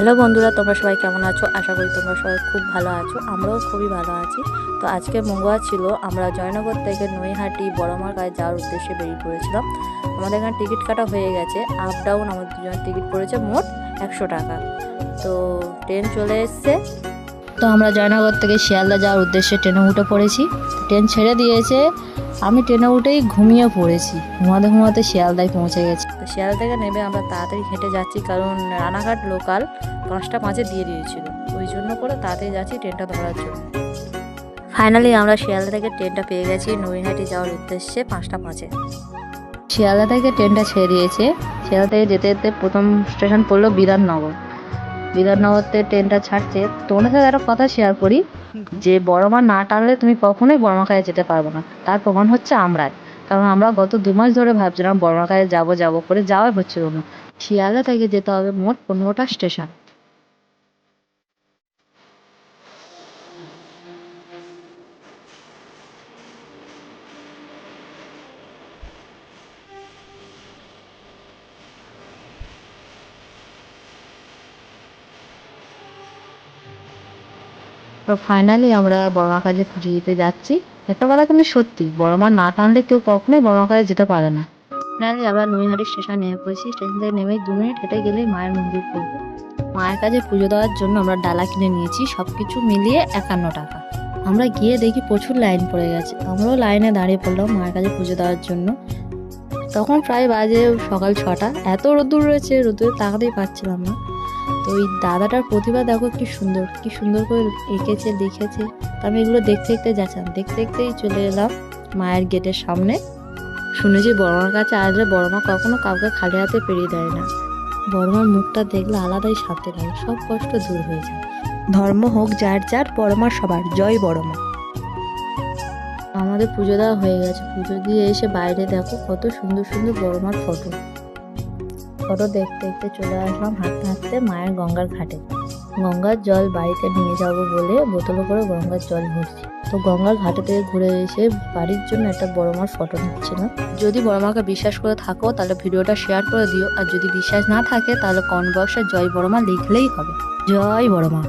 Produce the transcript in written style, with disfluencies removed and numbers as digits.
Hello বন্ধুরা, তোমরা সবাই কেমন আছো? আশা করি তোমরা সবাই খুব ভালো আছো। আমরাও খুবই ভালো আছি। তো আজকে মঙ্গলবার ছিল, আমরা জয়নগর থেকে নৈহাটি বড়মার কাছে যাওয়ার উদ্দেশ্যে বেরিয়ে পড়েছিলাম। আমাদের এখানে টিকিট কাটা হয়ে গেছে। আপ ডাউন আমাদের দুজনের টিকিট পড়েছে মোট 100 টাকা। তো ট্রেন চলে এসছে। তো আমরা জয়নগর থেকে শিয়ালদা যাওয়ার উদ্দেশ্যে ট্রেনে উঠে পড়েছি। ট্রেন ছেড়ে দিয়েছে, আমি ট্রেনে উঠেই ঘুমিয়ে পড়েছি। ঘুমাতে ঘুমাতে শিয়ালদায় পৌঁছে গেছি। তো শিয়ালদা থেকে নেমে আমরা তাড়াতাড়ি হেঁটে যাচ্ছি, কারণ রানাঘাট লোকাল 5টা 5-এ দিয়ে দিয়েছিল। ওই জন্য করে তাড়াতাড়ি যাচ্ছি ট্রেনটা ধরার জন্য। ফাইনালি আমরা শিয়ালদা থেকে ট্রেনটা পেয়ে গেছি নৈহাটি যাওয়ার উদ্দেশ্যে 5টা 5-এ। শিয়ালদা থেকে ট্রেনটা ছেড়ে দিয়েছে। শিয়ালদা থেকে যেতে যেতে প্রথম স্টেশন পড়লো বিধাননগর। বিধাননগর থেকে ট্রেনটা ছাড়ছে। তোমাদের সাথে একটা কথা শেয়ার করি, যে বড়মা না টানলে তুমি কখনোই বড়মাখায় যেতে পারবে না। তার প্রমাণ হচ্ছে আমরাই। কারণ আমরা গত 2 মাস ধরে ভাবছিলাম বড়মাখায় যাবো করে যাওয়া হচ্ছিল না। শিয়ালদা থেকে যেতে হবে মোট 15টা স্টেশন। তো ফাইনালি আমরা বড়মাখায় পুজো দিতে যাচ্ছি। একটা কথা কিন্তু সত্যি, বড়মা না টানলে কেউ কখনোই বড়মাখায় যেতে পারে না। ফাইনালি আমরা নৈহাটি স্টেশন নেমে পড়েছি। স্টেশন থেকে নেমে 2 মিনিট হেঁটে গেলেই মায়ের মন্দির পড়বে। মায়ের কাছে পুজো দেওয়ার জন্য আমরা ডালা কিনে নিয়েছি, সবকিছু মিলিয়ে 51 টাকা। আমরা গিয়ে দেখি প্রচুর লাইন পড়ে গেছে। আমরাও লাইনে দাঁড়িয়ে পড়লাম মায়ের কাছে পুজো দেওয়ার জন্য। তখন প্রায় বাজে সকাল 6টা। এত রোদ্দুর রয়েছে, রোদ্দুরে তাকাতেই পারছিলাম না। তো ওই দাদাটার প্রতিভা দেখো কি সুন্দর করে এঁকেছে লিখেছে। তো আমি এগুলো দেখতে দেখতে যাচ্ছিলাম, দেখতে দেখতেই চলে এলাম মায়ের গেটের সামনে। শুনেছি বড়মার কাছে আসলে বড়মা কখনো কাউকে খালি হাতে পেরিয়ে দেয় না। বড়মার মুখটা দেখলে আলাদাই শান্তি লাগে, সব কষ্ট দূর হয়ে যায়। ধর্ম হোক যার যার, বড়মা সবার, জয় বড়মা। আমাদের পুজো দেওয়া হয়ে গেছে। পুজো দিয়ে এসে বাইরে দেখো কত সুন্দর সুন্দর বড়মার ফটো দেখতে দেখতে চলে আসলাম হাঁটতে হাঁটতে মায়ের গঙ্গার ঘাটে। গঙ্গার জল বাড়িতে নিয়ে যাবো বলে বোতলে করে গঙ্গার জল ভরছি। তো গঙ্গার ঘাটে থেকে ঘুরে এসে বাড়ির জন্য একটা বড়মার ফটো নিচ্ছিলাম। যদি বড়মাকে বিশ্বাস করে থাকো তাহলে ভিডিওটা শেয়ার করে দিও, আর যদি বিশ্বাস না থাকে তাহলে কমেন্ট বক্সে জয় বড়মা লিখলেই হবে। জয় বড়মা।